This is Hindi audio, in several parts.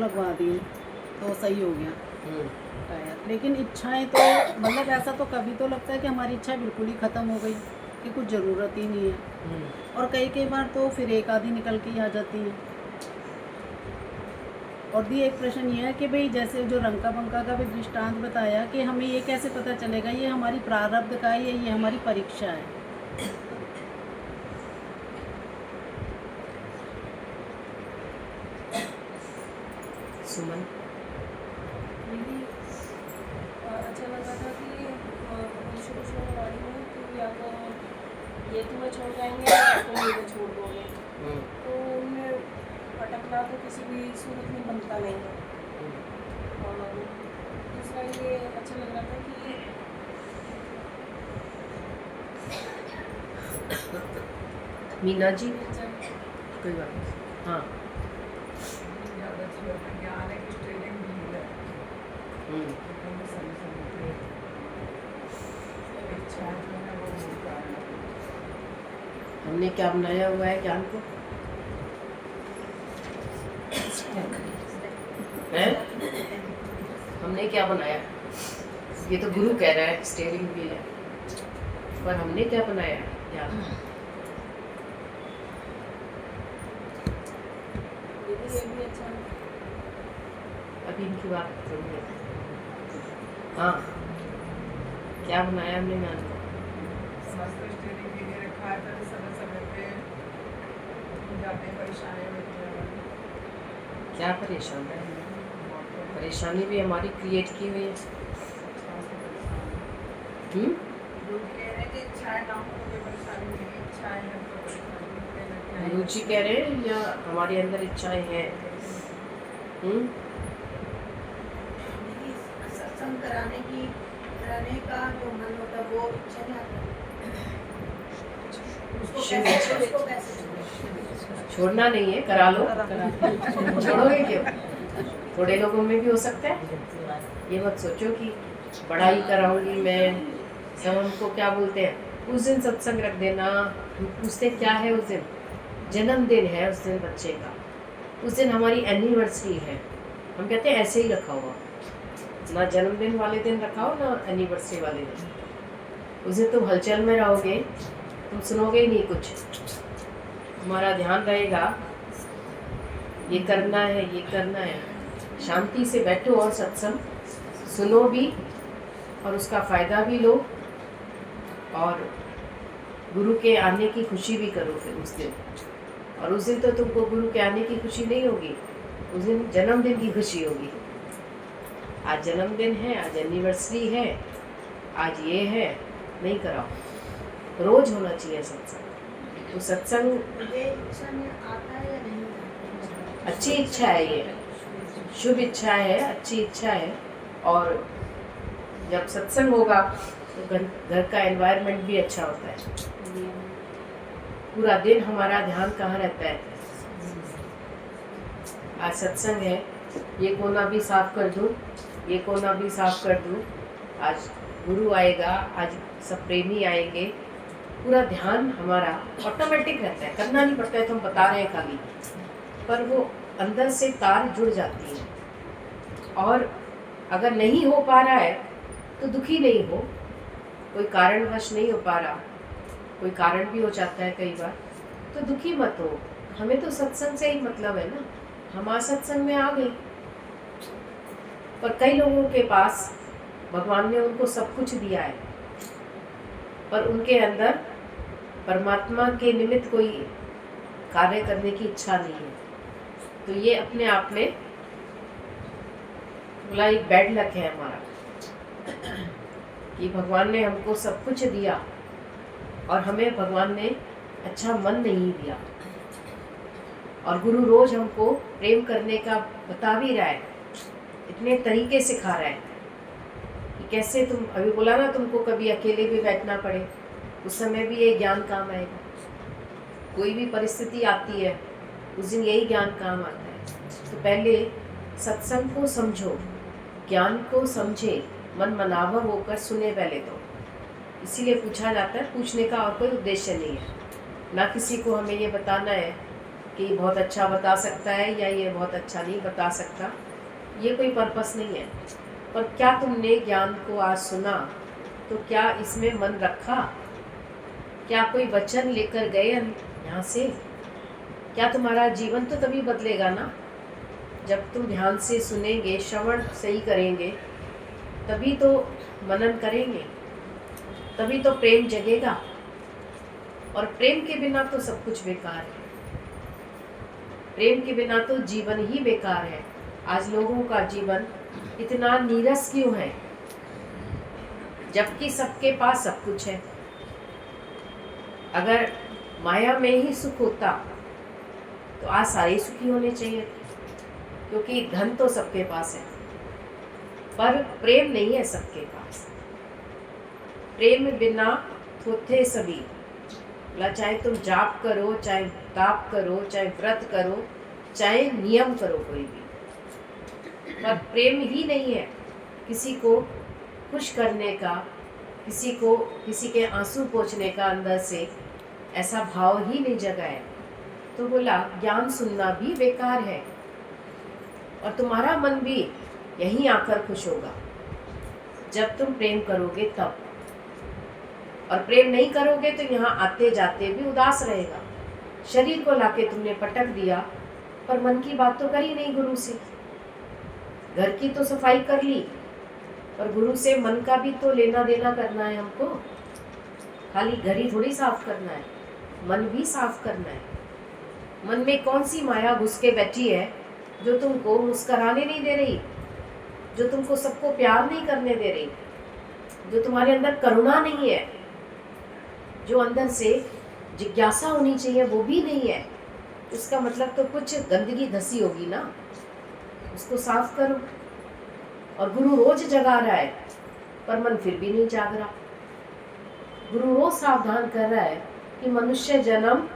लगवा दिए तो सही हो गया हम्म, टायर। लेकिन इच्छाएं तो मतलब ऐसा तो कभी तो लगता है कि हमारी इच्छा बिल्कुल ही ख़त्म हो गई, कि कुछ ज़रूरत ही नहीं है। और कई कई बार तो फिर एक आधी निकल के ही आ जाती है। और भी एक प्रश्न ये है कि भाई जैसे जो रंका बंका का भी दृष्टांत बताया कि हमें ये कैसे पता चलेगा ये हमारी प्रारब्ध का है या ये हमारी परीक्षा है। सुमन मेरी अच्छा लगा था कि शुरू शुरू में वाली में कि या तो ये तुम्हें छोड़ जाएंगे या तुम मुझे छोड़ दोगे, तो उनमें भटकना तो किसी भी सूरत में बनता नहीं है। और दूसरा ये अच्छा लग रहा था कि मीना जी जब कोई बात नहीं। हाँ हम्म, हमने क्या बनाया हुआ है ज्ञान को है? हमने क्या बनाया? ये तो गुरु कह रहा है स्टीयरिंग व्हील है, पर हमने क्या बनाया है ज्ञान? ये भी अच्छा है। अभी इनकी बात सुनिए। हाँ क्या बनाया हमने ज्ञान को? क्या परेशान है? परेशानी भी हमारी क्रिएट की हुई है। गुरु जी कह रहे हैं या हमारे अंदर इच्छाएं हैं? सत्संग कराने का जो मन होता है वो इच्छा नहीं आता, उसको कैसे छोड़ना नहीं है, करा लो। छोड़ोगे क्यों? थोड़े लोगों में भी हो सकता है। ये मत सोचो कि पढ़ाई कराऊंगी मैं, सब हमको क्या बोलते हैं उस दिन सत्संग रख देना। हम पूछते क्या है उस दिन? जन्मदिन है उस दिन बच्चे का, उस दिन हमारी एनिवर्सरी है। हम कहते हैं ऐसे ही रखा हुआ, ना जन्मदिन वाले दिन रखा हो ना एनिवर्सरी वाले दिन। उस दिन तुम हलचल में रहोगे, तुम सुनोगे ही नहीं कुछ। हमारा ध्यान रहेगा ये करना है ये करना है। शांति से बैठो और सत्संग सुनो भी और उसका फ़ायदा भी लो, और गुरु के आने की खुशी भी करो फिर उस दिन। और उस दिन तो तुमको गुरु के आने की खुशी नहीं होगी, उस दिन जन्मदिन की खुशी होगी। आज जन्मदिन है, आज एनिवर्सरी है, आज ये है, नहीं कराओ। रोज होना चाहिए सत्संग। तो सत्संग मुझे इच्छा में आता है या नहीं आता? अच्छी इच्छा है, ये शुभ इच्छा है, अच्छी इच्छा है। और जब सत्संग होगा तो घर का एनवायरनमेंट भी अच्छा होता है। पूरा दिन हमारा ध्यान कहाँ रहता है? आज सत्संग है, ये कोना भी साफ कर दूँ, ये कोना भी साफ कर दूँ। आज गुरु आएगा, आज सब प्रेमी आएंगे। पूरा ध्यान हमारा ऑटोमेटिक रहता है, करना नहीं पड़ता है तो हम बता रहे हैं खाली, पर वो अंदर से तार जुड़ जाती है। और अगर नहीं हो पा रहा है तो दुखी नहीं हो, कोई कारणवश नहीं हो पा रहा, कोई कारण भी हो जाता है कई बार, तो दुखी मत हो। हमें तो सत्संग से ही मतलब है ना, हम सत्संग में आ गए। पर कई लोगों के पास भगवान ने उनको सब कुछ दिया है, पर उनके अंदर परमात्मा के निमित्त कोई कार्य करने की इच्छा नहीं है। तो ये अपने आप में बोला एक बैड लक है हमारा कि भगवान ने हमको सब कुछ दिया और हमें भगवान ने अच्छा मन नहीं दिया। और गुरु रोज हमको प्रेम करने का बता भी रहा है, इतने तरीके सिखा रहा है कि कैसे तुम, अभी बोला ना तुमको कभी अकेले भी बैठना पड़े, उस समय भी ये ज्ञान काम आएगा। कोई भी परिस्थिति आती है उस दिन यही ज्ञान काम आता है। तो पहले सत्संग को समझो, ज्ञान को समझे, मन मनाभव होकर सुने पहले तो। इसीलिए पूछा जाता है, पूछने का और कोई उद्देश्य नहीं है, ना किसी को हमें ये बताना है कि ये बहुत अच्छा बता सकता है या ये बहुत अच्छा नहीं बता सकता, ये कोई पर्पस नहीं है। पर क्या तुमने ज्ञान को आज सुना तो क्या इसमें मन रखा? क्या कोई वचन लेकर गए यहाँ से? क्या तुम्हारा जीवन तो तभी बदलेगा ना जब तुम ध्यान से सुनेंगे, श्रवण सही करेंगे, तभी तो मनन करेंगे, तभी तो प्रेम जगेगा। और प्रेम के बिना तो सब कुछ बेकार है। प्रेम के बिना तो जीवन ही बेकार है। आज लोगों का जीवन इतना नीरस क्यों है, जबकि सबके पास सब कुछ है। अगर माया में ही सुख होता तो आज सारे सुखी होने चाहिए थे, क्योंकि धन तो सबके पास है, पर प्रेम नहीं है सबके पास। प्रेम बिना थोथे सभी। चाहे तुम जाप करो, चाहे ताप करो, चाहे व्रत करो, चाहे नियम करो, कोई भी, पर प्रेम ही नहीं है किसी को खुश करने का, किसी के आंसू पोंछने का अंदर से, ऐसा भाव ही नहीं जगा है। तो बोला ज्ञान सुनना भी बेकार है और तुम्हारा मन भी यहीं आकर खुश होगा जब तुम प्रेम करोगे तब। और प्रेम नहीं करोगे तो यहाँ आते जाते भी उदास रहेगा। शरीर को लाके तुमने पटक दिया, पर मन की बात तो करी नहीं गुरु से। घर की तो सफाई कर ली, पर गुरु से मन का भी तो लेना देना करना है हमको। खाली घर ही थोड़ी साफ करना है, मन भी साफ करना है। मन में कौन सी माया घुस के बैठी है जो तुमको मुस्कराने नहीं दे रही, जो तुमको सबको प्यार नहीं करने दे रही, जो तुम्हारे अंदर करुणा नहीं है, जो अंदर से जिज्ञासा होनी चाहिए वो भी नहीं है। उसका मतलब तो कुछ गंदगी धसी होगी ना, उसको साफ करो। और गुरु रोज जगा रहा है पर मन फिर भी नहीं जाग रहा। गुरु रोज सावधान कर रहा है कि मनुष्य जन्म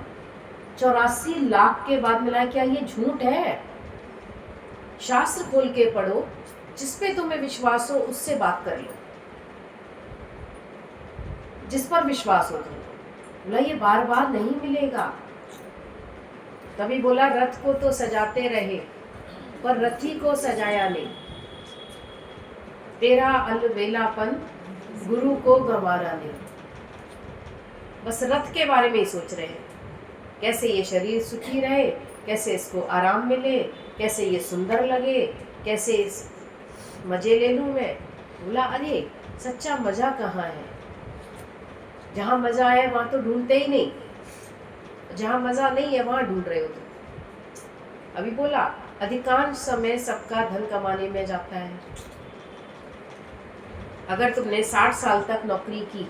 84 लाख के बाद मिला है। क्या ये झूठ है? शास्त्र खोल के पढ़ो, जिस पे तुम्हें विश्वास हो उससे बात कर लो, जिस पर विश्वास हो तुमको। बोला ये बार बार नहीं मिलेगा। तभी बोला रथ को तो सजाते रहे पर रथी को सजाया नहीं। तेरा अलबेलापन गुरु को गंवारा नहीं। बस रथ के बारे में ही सोच रहे हैं, कैसे ये शरीर सुखी रहे, कैसे इसको आराम मिले, कैसे ये सुंदर लगे, कैसे इस मजे ले लूं मैं। बोला अरे सच्चा मजा कहाँ है? जहाँ मजा है वहाँ तो ढूंढते ही नहीं, जहाँ मजा नहीं है वहाँ ढूंढ रहे हो तुम। अभी बोला अधिकांश समय सबका धन कमाने में जाता है। अगर तुमने 60 साल तक नौकरी की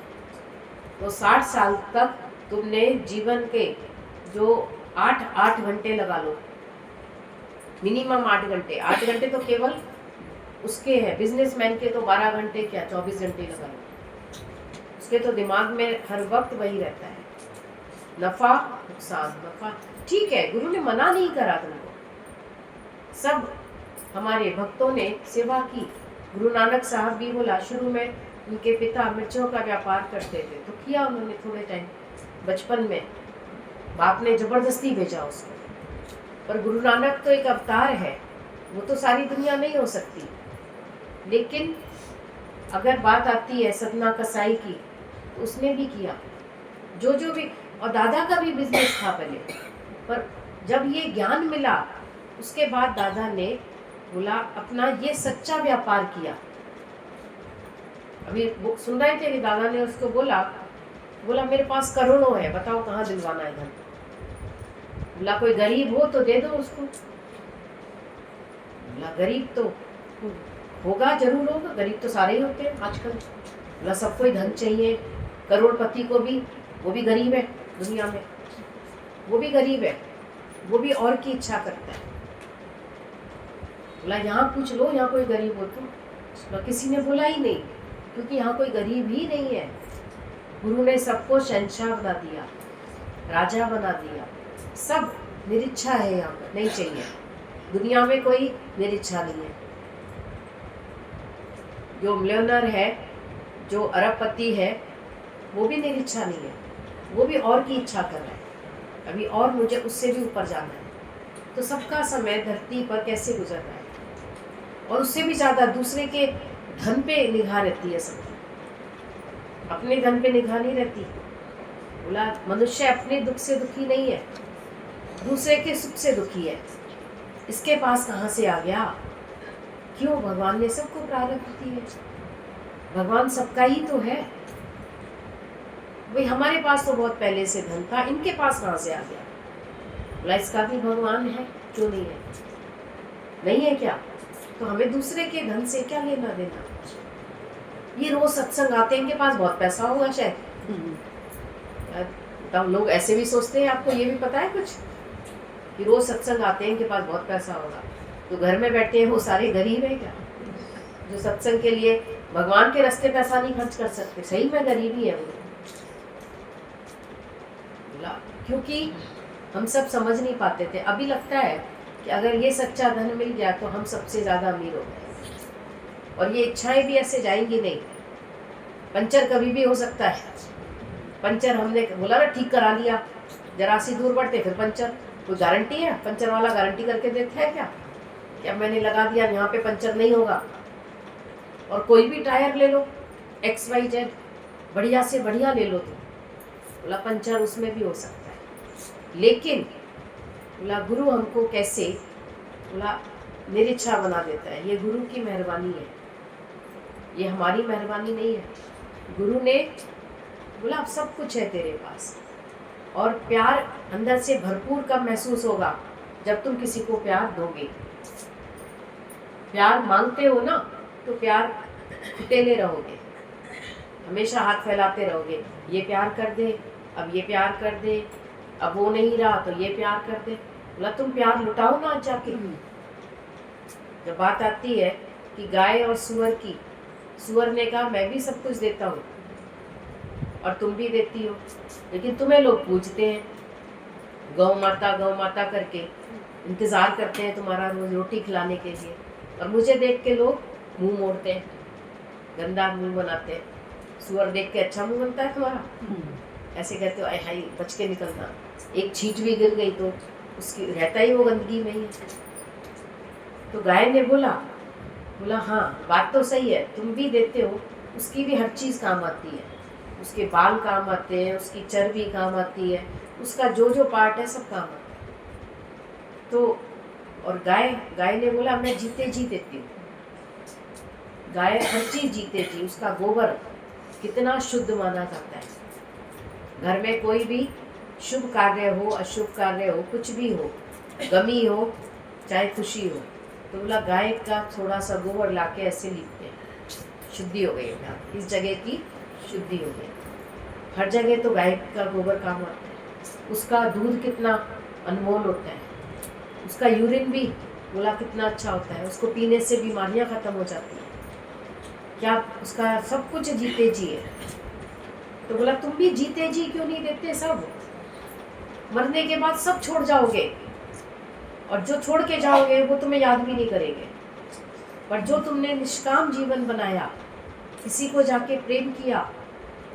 तो 60 साल तक तुमने जीवन के जो 8 घंटे लगा लो, मिनिमम 8 घंटे। 8 घंटे तो केवल उसके हैं, बिजनेसमैन के तो 12 घंटे क्या 24 घंटे लगा लो। उसके तो दिमाग में हर वक्त वही रहता है, नफा नुकसान, नफा। ठीक है, गुरु ने मना नहीं करा तुमको। सब हमारे भक्तों ने सेवा की। गुरु नानक साहब भी बोला, शुरू में उनके पिता मिर्चों का व्यापार करते थे तो किया उन्होंने थोड़े टाइम बचपन में, बाप ने जबरदस्ती भेजा उसको। पर गुरु नानक तो एक अवतार है, वो तो सारी दुनिया नहीं हो सकती। लेकिन अगर बात आती है सतना कसाई की तो उसने भी किया जो भी। और दादा का भी बिजनेस था पहले, पर जब ये ज्ञान मिला उसके बाद दादा ने बोला अपना ये सच्चा व्यापार किया। अभी सुन रहे थे कि दादा ने उसको बोला मेरे पास करोड़ों है, बताओ कहाँ दिलवाना है धन। बोला कोई गरीब हो तो दे दो उसको। बोला गरीब तो होगा, जरूर होगा, गरीब तो सारे ही होते हैं आजकल। बोला सबको ही धन चाहिए, करोड़पति को भी, वो भी गरीब है दुनिया में, वो भी गरीब है, वो भी और की इच्छा करता है। बोला यहाँ पूछ लो यहाँ कोई गरीब हो तो? किसी ने बोला ही नहीं, क्योंकि यहाँ कोई गरीब ही नहीं है। गुरु ने सबको शहंशाह बना दिया, राजा बना दिया। सब निरीच्छा है यहाँ पर, नहीं चाहिए। दुनिया में कोई निरीच्छा नहीं है। जो मिलियनर है, जो अरबपति है, वो भी निरीच्छा नहीं है, वो भी और की इच्छा कर रहा है। अभी और मुझे उससे भी ऊपर जाना है। तो सबका समय धरती पर कैसे गुजर रहा है, और उससे भी ज़्यादा दूसरे के धन पे निगाह रहती है सब, अपने धन पे निगाह नहीं रहती। बोला मनुष्य अपने दुख से दुखी नहीं है, दूसरे के सुख से दुखी है। इसके पास कहाँ से आ गया? क्यों? भगवान ने सबको प्रारब्ध दी है, भगवान सबका ही तो है। भाई हमारे पास तो बहुत पहले से धन था, इनके पास कहाँ से आ गया? बोला इसका भी भगवान है, क्यों नहीं है? नहीं है क्या? तो हमें दूसरे के धन से क्या लेना देना? ये रोज सत्संग आते हैं, इनके पास बहुत पैसा होगा शायद। तब लोग ऐसे भी सोचते हैं, आपको ये भी पता है कुछ कि रोज सत्संग आते हैं, इनके पास बहुत पैसा होगा। तो घर में बैठे हैं वो सारे गरीब हैं क्या, जो सत्संग के लिए भगवान के रास्ते पैसा नहीं खर्च कर सकते? सही में गरीबी है वो। क्योंकि हम सब समझ नहीं पाते थे। अभी लगता है कि अगर ये सच्चा धन मिल गया तो हम सबसे ज़्यादा अमीर हो गए, और ये इच्छाएं भी ऐसे जाएंगी नहीं। पंचर कभी भी हो सकता है। पंचर हमने बोला ना ठीक करा लिया, जरा सी दूर बढ़ते फिर पंचर। कोई गारंटी है? पंचर वाला गारंटी करके देता है क्या कि अब मैंने लगा दिया यहाँ पे पंचर नहीं होगा? और कोई भी टायर ले लो, XYZ बढ़िया से बढ़िया ले लो, तो बोला पंचर उसमें भी हो सकता है। लेकिन बोला गुरु हमको कैसे, बोला निरीच्छा बना देता है। ये गुरु की मेहरबानी है, ये हमारी मेहरबानी नहीं है। गुरु ने बोला अब सब कुछ है तेरे पास, और प्यार अंदर से भरपूर कब महसूस होगा? जब तुम किसी को प्यार दोगे। प्यार मांगते हो ना, तो प्यार खुटेले रहोगे, हमेशा हाथ फैलाते रहोगे, ये प्यार कर दे, अब ये प्यार कर दे, अब वो नहीं रहा तो ये प्यार कर दे। बोला तुम प्यार लुटाओ ना जाके। जब बात आती है कि गाय और सुअर की, सुअर ने कहा मैं भी सब कुछ देता हूँ और तुम भी देती हो, लेकिन तुम्हें लोग पूछते हैं गौ माता करके इंतज़ार करते हैं तुम्हारा रोज रोटी खिलाने के लिए, और मुझे देख के लोग मुंह मोड़ते हैं, गंदा मुंह बनाते हैं। सुअर देख के अच्छा मुंह बनता है तुम्हारा, ऐसे कहते हो हाय बच के निकलना, एक छींट भी गिर गई तो उसकी रहता ही वो गंदगी में ही है। तो गाय ने बोला हाँ बात तो सही है, तुम भी देते हो, उसकी भी हर चीज़ काम आती है, उसके बाल काम आते हैं, उसकी चर्बी काम आती है, उसका जो जो पार्ट है सब काम आता है। तो और गाय ने बोला मैं जीते जी देती हूँ। गाय हर चीज़ जीते जी, उसका गोबर कितना शुद्ध माना जाता है। घर में कोई भी शुभ कार्य हो, अशुभ कार्य हो, कुछ भी हो, गमी हो चाहे खुशी हो, तो बोला गाय का थोड़ा सा गोबर लाके ऐसे लिखते हैं, शुद्धि हो गई है, इस जगह की शुद्धि हो गई। हर जगह तो गाय का गोबर काम आता है। उसका दूध कितना अनमोल होता है, उसका यूरिन भी बोला कितना अच्छा होता है, उसको पीने से बीमारियां खत्म हो जाती हैं। क्या उसका सब कुछ जीते जी है। तो बोला तुम भी जीते जी क्यों नहीं देते? सब मरने के बाद सब छोड़ जाओगे, और जो छोड़ के जाओगे वो तुम्हें याद भी नहीं करेंगे, पर जो तुमने निष्काम जीवन बनाया, किसी को जाके प्रेम किया,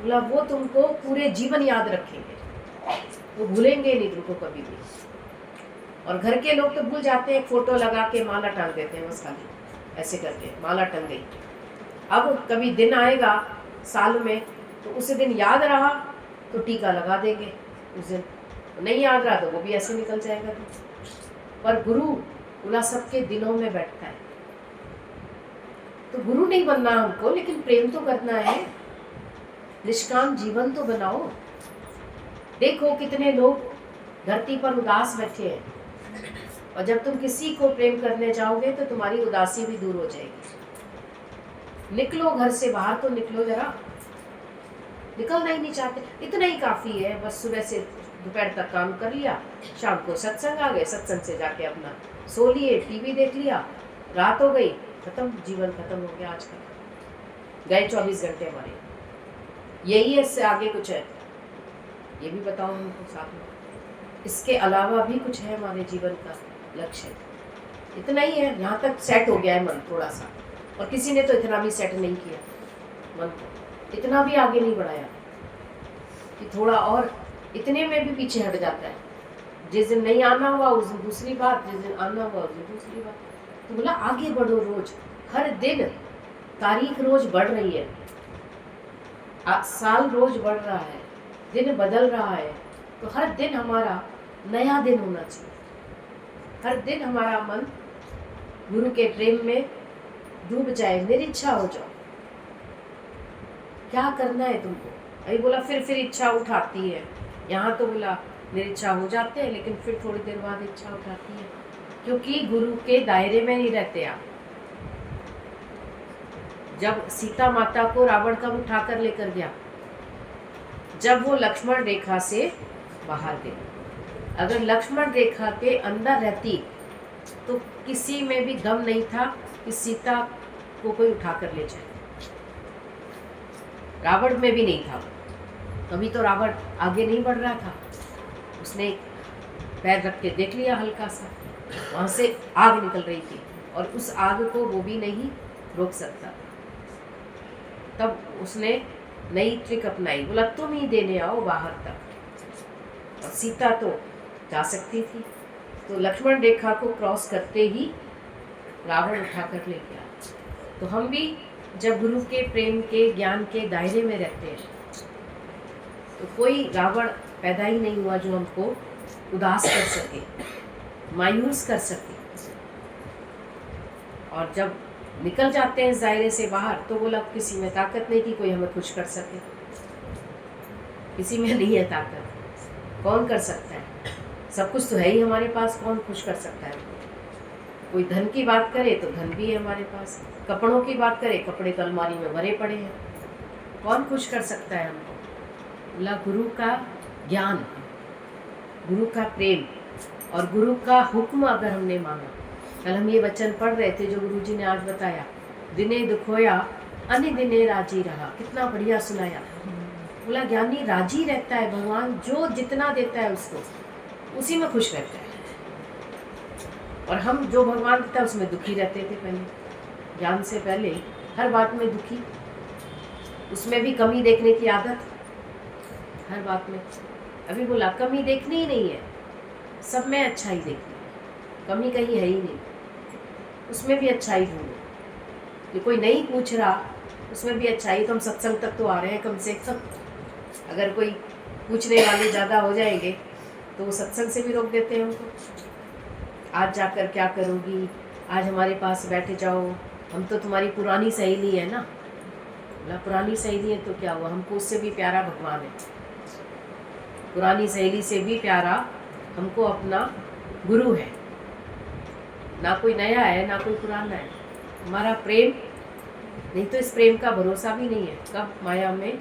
बोला वो तुमको पूरे जीवन याद रखेंगे, वो भूलेंगे नहीं तुमको कभी भी। और घर के लोग तो भूल जाते हैं, फोटो लगा के माला टांग देते हैं, बस खाली ऐसे करके माला टंग गई। अब कभी दिन आएगा साल में, तो उस दिन याद रहा तो टीका लगा देंगे, उस दिन नहीं याद रहा तो वो भी ऐसे निकल जाएगा। पर गुरु बोला सबके दिलों में बैठता है। तो गुरु नहीं बनना हमको, लेकिन प्रेम तो करना है, निष्काम जीवन तो बनाओ। देखो कितने लोग धरती पर उदास बैठे हैं, और जब तुम किसी को प्रेम करने जाओगे तो तुम्हारी उदासी भी दूर हो जाएगी। निकलो घर से बाहर, तो निकलो जरा। निकलना ही नहीं चाहते, इतना ही काफ़ी है, बस सुबह से दोपहर तक काम कर लिया, शाम को सत्संग आ गए, सत्संग से जाके अपना सो लिए, टीवी देख लिया, रात हो गई, खत्म, जीवन खत्म हो गया। आज का गए 24 घंटे हमारे, यही है, इससे आगे कुछ है ये भी बताओ हमको साथ में। इसके अलावा भी कुछ है हमारे जीवन का लक्ष्य? इतना ही है, यहाँ तक सेट हो गया है मन थोड़ा सा, और किसी ने तो इतना भी सेट नहीं किया मन को, इतना भी आगे नहीं बढ़ाया कि थोड़ा और, इतने में भी पीछे हट जाता है। जिस दिन नहीं आना हुआ उस दिन दूसरी बात, जिस दिन आना हुआ उस दिन दूसरी बात। तो बोला आगे बढ़ो, रोज हर दिन तारीख रोज बढ़ रही है, साल रोज बढ़ रहा है, दिन बदल रहा है, तो हर दिन हमारा नया दिन होना चाहिए। हर दिन हमारा मन गुरु के प्रेम में डूब जाए, निरीच्छा हो जाओ। क्या करना है तुमको? अभी बोला फिर इच्छा उठाती है। यहाँ तो बोला निरीच्छा हो जाते हैं, लेकिन फिर थोड़ी देर बाद इच्छा उठाती है, क्योंकि गुरु के दायरे में नहीं रहते आप। जब सीता माता को रावण कब उठा कर लेकर गया? जब वो लक्ष्मण रेखा से बाहर गए। अगर लक्ष्मण रेखा के अंदर रहती तो किसी में भी गम नहीं था कि सीता को कोई उठा कर ले जाए। रावण में भी नहीं था, तभी तो रावण आगे नहीं बढ़ रहा था। उसने पैर रख के देख लिया हल्का सा, वहाँ से आग निकल रही थी और उस आग को वो भी नहीं रोक सकता। तब उसने नई ट्रिक अपनाई, बोला तुम ही देने आओ बाहर तक। और सीता तो जा सकती थी, तो लक्ष्मण रेखा को क्रॉस करते ही रावण उठा कर ले गया। तो हम भी जब गुरु के प्रेम के ज्ञान के दायरे में रहते हैं तो कोई रावण पैदा ही नहीं हुआ जो हमको उदास कर सके, मायूस कर सके। और जब निकल जाते हैं इस दायरे से बाहर तो बोला किसी में ताकत नहीं कि कोई हमें खुश कर सके। किसी में नहीं है ताकत, कौन कर सकता है? सब कुछ तो है ही हमारे पास, कौन खुश कर सकता है? कोई धन की बात करे तो धन भी है हमारे पास, कपड़ों की बात करे कपड़े तो अलमारी में भरे पड़े हैं, कौन खुश कर सकता है हमको? बोला गुरु का ज्ञान, गुरु का प्रेम और गुरु का हुक्म अगर हमने माना। कल हम ये वचन पढ़ रहे थे जो गुरुजी ने आज बताया, दिने दुखोया अन्य दिने राजी रहा। कितना बढ़िया सुनाया। बोला ज्ञानी राजी रहता है, भगवान जो जितना देता है उसको उसी में खुश रहता है। और हम जो भगवान देता है उसमें दुखी रहते थे पहले, ज्ञान से पहले हर बात में दुखी, उसमें भी कमी देखने की आदत हर बात में। अभी बोला कमी देखनी ही नहीं है, सब में अच्छा ही देखनी है, कमी कहीं है ही नहीं, उसमें भी अच्छाई ढूंढो। ये कोई नहीं पूछ रहा उसमें भी अच्छाई, तो हम सत्संग तक तो आ रहे हैं कम से कम। अगर कोई पूछने वाले ज़्यादा हो जाएंगे तो वो सत्संग से भी रोक देते हैं हमको। आज जाकर क्या करोगी, आज हमारे पास बैठे जाओ, हम तो तुम्हारी पुरानी सहेली है ना। बोला पुरानी सहेली है तो क्या हुआ, हमको उससे भी प्यारा भगवान है, पुरानी सहेली से भी प्यारा हमको अपना गुरु है। ना कोई नया है ना कोई पुराना है, हमारा प्रेम। नहीं तो इस प्रेम का भरोसा भी नहीं है कब माया में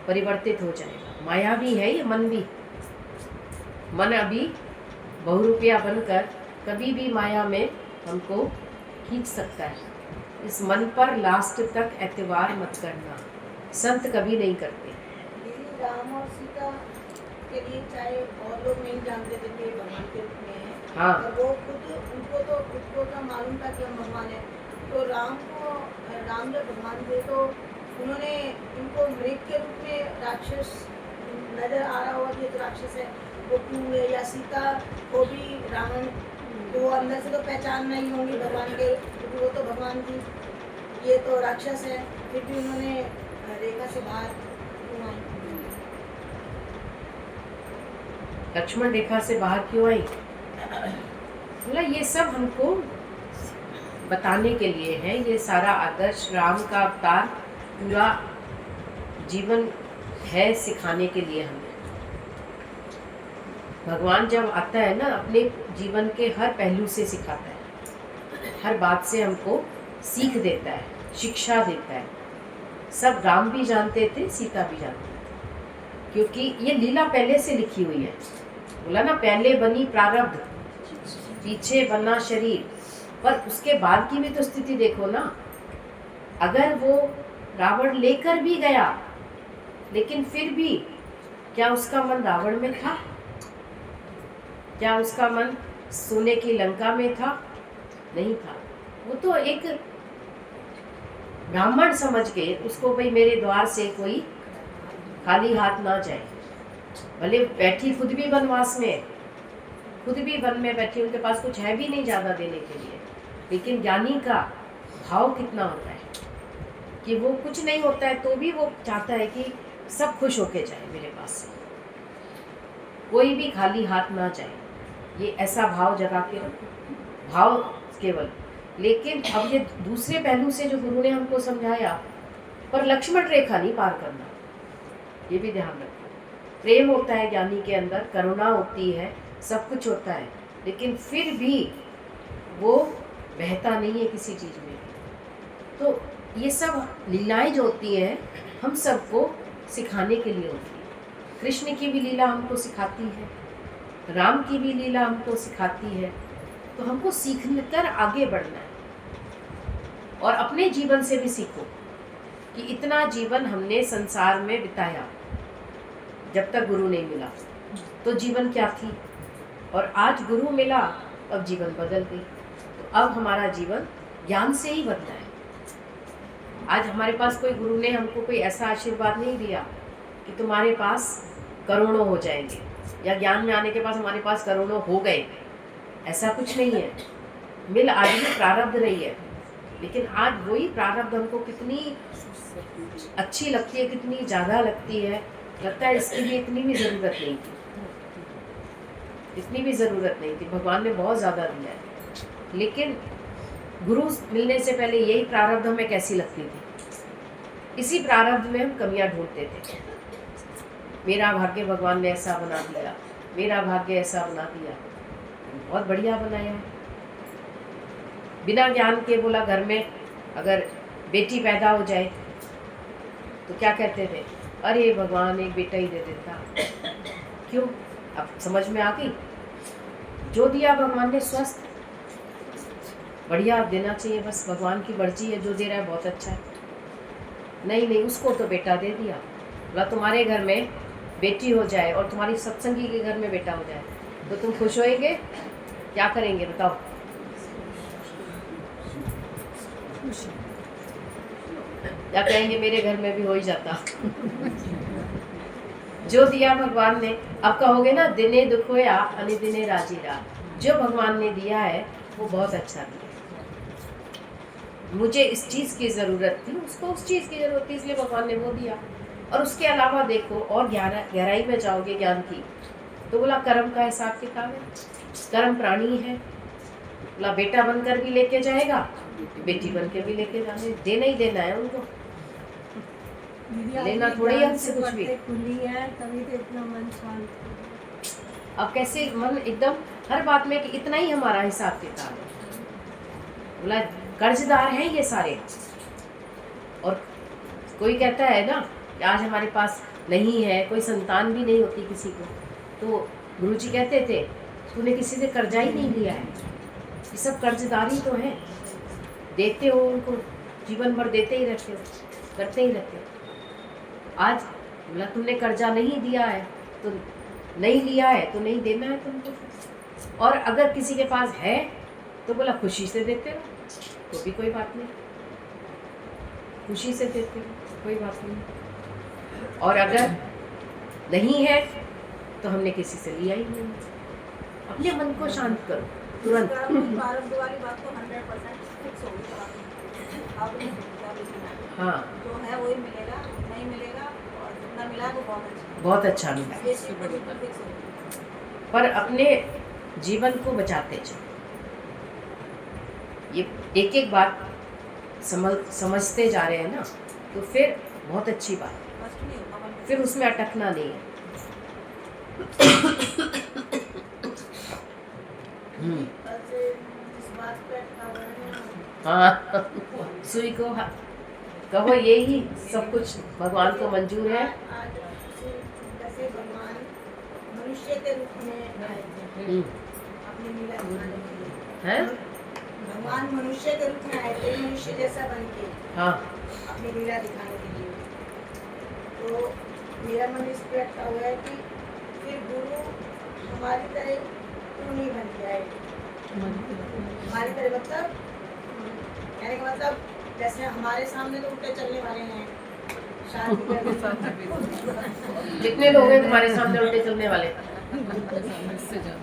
परिवर्तित हो जाएगा। माया भी है ये मन भी, मन अभी बहुरूपिया बनकर कभी भी माया में हमको खींच सकता है। इस मन पर लास्ट तक एतबार मत करना, संत कभी नहीं करते। दीदी राम और सीता के लिए चाहे और लोग नहीं जानते थे कि भगवान के रूप में है, हाँ। और वो खुद तो मालूम था कि हम भगवान है। तो राम जब भगवान थे तो उन्होंने इनको मृग के रूप में राक्षस नजर आ रहा होगा कि ये तो राक्षस है, वो क्यों है? या सीता को भी रावण तो वो अंदर से तो पहचान नहीं होंगी भगवान के, क्योंकि वो तो भगवान थी, ये तो राक्षस है, फिर भी उन्होंने रेखा से बाहर क्यों आई? लक्ष्मण रेखा से बाहर क्यों आई? बोला ये सब हमको बताने के लिए है, ये सारा आदर्श राम का अवतार पूरा जीवन है सिखाने के लिए हमें। भगवान जब आता है ना अपने जीवन के हर पहलू से सिखाता है, हर बात से हमको सीख देता है, शिक्षा देता है। सब राम भी जानते थे, सीता भी जानते थे, क्योंकि ये लीला पहले से लिखी हुई है। बोला ना पहले बनी प्रारब्ध पीछे बना शरीर, पर उसके बाद की भी तो स्थिति देखो ना। अगर वो रावण लेकर भी गया लेकिन फिर भी क्या उसका मन रावण में था? क्या उसका मन सोने की लंका में था? नहीं था। वो तो एक ब्राह्मण समझ के उसको भाई मेरे द्वार से कोई खाली हाथ ना जाए। भले बैठी खुद भी वनवास में खुद भी वन में बैठे, उनके पास कुछ है भी नहीं ज़्यादा देने के लिए, लेकिन ज्ञानी का भाव कितना होता है कि वो कुछ नहीं होता है तो भी वो चाहता है कि सब खुश होके जाए मेरे पास से, कोई भी खाली हाथ ना जाए। ये ऐसा भाव जगा के रखो, भाव केवल। लेकिन अब ये दूसरे पहलू से जो गुरु ने हमको समझाया, पर लक्ष्मण रेखा नहीं पार करना, ये भी ध्यान रखो। प्रेम होता है ज्ञानी के अंदर, करुणा होती है, सब कुछ होता है, लेकिन फिर भी वो बहता नहीं है किसी चीज़ में। तो ये सब लीलाएं जो होती हैं हम सबको सिखाने के लिए होती है। कृष्ण की भी लीला हमको सिखाती है, राम की भी लीला हमको सिखाती है। तो हमको सीख कर आगे बढ़ना है और अपने जीवन से भी सीखो कि इतना जीवन हमने संसार में बिताया, जब तक गुरु नहीं मिला तो जीवन क्या थी, और आज गुरु मिला अब जीवन बदल गई। तो अब हमारा जीवन ज्ञान से ही बनना है। आज हमारे पास कोई गुरु ने हमको कोई ऐसा आशीर्वाद नहीं दिया कि तुम्हारे पास करोड़ों हो जाएंगे, या ज्ञान में आने के पास हमारे पास करोड़ों हो गए, ऐसा कुछ नहीं है। मिल आज भी प्रारब्ध रही है, लेकिन आज वही प्रारब्ध हमको कितनी अच्छी लगती है, कितनी ज़्यादा लगती है, लगता है इसके लिए इतनी भी ज़रूरत नहीं थी, इतनी भी ज़रूरत नहीं थी, भगवान ने बहुत ज़्यादा दिया है। लेकिन गुरु मिलने से पहले यही प्रारब्ध हमें कैसी लगती थी, इसी प्रारब्ध में हम कमियां ढूंढते थे। मेरा भाग्य भगवान ने ऐसा बना दिया, मेरा भाग्य ऐसा बना दिया, बहुत बढ़िया बनाया है। बिना ज्ञान के बोला, घर में अगर बेटी पैदा हो जाए तो क्या कहते थे, अरे भगवान एक बेटा ही दे देता। क्यों? अब समझ में आ गई, जो दिया भगवान ने स्वस्थ बढ़िया देना चाहिए, बस भगवान की मर्जी है, जो दे रहा है बहुत अच्छा है। नहीं, उसको तो बेटा दे दिया। बोला तुम्हारे घर में बेटी हो जाए और तुम्हारी सत्संगी के घर में बेटा हो जाए तो तुम खुश होएंगे? क्या करेंगे बताओ? क्या कहेंगे, मेरे घर में भी हो ही जाता। जो दिया भगवान ने, अब कहोगे ना, दिने दुख होया अनि दिने राजी रहा। जो भगवान ने दिया है वो बहुत अच्छा दिया। मुझे इस चीज़ की ज़रूरत थी, उसको उस चीज़ की ज़रूरत थी, इसलिए भगवान ने वो दिया। और उसके अलावा देखो, और गहराई में जाओगे ज्ञान की, तो बोला कर्म का हिसाब किताब है, कर्म प्राणी है। बोला बेटा बनकर भी लेके जाएगा, बेटी बन के भी लेके जाने, देना ही देना है उनको, लेना थोड़ी है हमसे कुछ भी। खुली है तभी तो इतना मन शांत। अब कैसे मन एकदम हर बात में कि इतना ही हमारा हिसाब किताब है। बोला कर्जदार हैं ये सारे। और कोई कहता है ना कि आज हमारे पास नहीं है, कोई संतान भी नहीं होती किसी को, तो गुरुजी कहते थे तूने किसी से कर्जा ही नहीं लिया है, ये सब कर्जदार ही तो है, देते हो उनको, जीवन भर देते ही रहते हो, करते ही रहते हो। आज बोला तुमने कर्जा नहीं दिया है तो नहीं लिया है तो नहीं देना है तुमको, और अगर किसी के पास है तो बोला खुशी से देते रहो, तो भी कोई बात नहीं, खुशी से देते रहो, कोई बात नहीं। और अगर नहीं है तो हमने किसी से लिया ही नहीं। अपने मन को शांत करो तुरंत। प्रारब्ध वाली बात तो 100% फिक्स हो गई। हाँ, जो है वही मिलेगा, नहीं मिलेगा, और जितना मिला वो बहुत अच्छा मिला, ये चीज़ तो बिल्कुल फिक्स हो गई। पर अपने जीवन को बचाते जाओ। ये एक एक बात समझते जा रहे हैं ना, तो फिर बहुत अच्छी बात है, कष्ट नहीं होगा मन में। फिर उसमें अटकना नहीं है। जिस बात पे अटका हुआ है, हाँ, सुई को कहो यही सब कुछ भगवान को मंजूर है। आज जैसे भगवान मनुष्य के रूप में आए थे अपनी लीला दिखाने के लिए। हैं? भगवान मनुष्य के रूप में आए थे, मनुष्य जैसा बन के हाँ, अपनी लीला दिखाने के लिए। तो मेरा मन इस पे अटका हुआ है कि फिर गुरु हमारी तरह क्यों नहीं बन के आए, हमारी तरह मतलब कहने का मतलब जैसे हमारे सामने तो उल्टे चलने वाले हैं, शादी करने कितने लोग हैं तुम्हारे सामने उल्टे चलने वाले?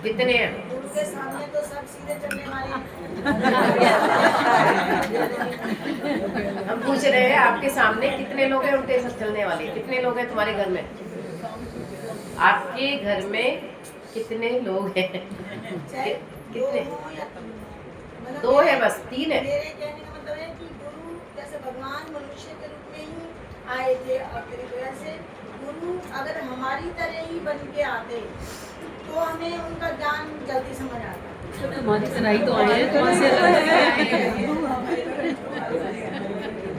कितने हैं? के सामने तो सब सीधे चलने वाले हैं। हम पूछ रहे हैं आपके सामने कितने लोग हैं उल्टे चलने वाले, कितने लोग हैं तुम्हारे घर में? आपके घर में कितने लोग हैं? चाहे कितने? दो हो या तीन, मतलब दो है बस, तीन है? मेरे कहने का मतलब है कि गुरु जैसे भगवान मनुष्य के रूप में ही आए थे और फिर वैसे गुरु अगर हमारी तरह ही बन के आते तो हमें उनका ज्ञान जल्दी समझ आता। तो तुम्हारी तरह ही तो आए हैं, कहाँ से अलग से आए हैं?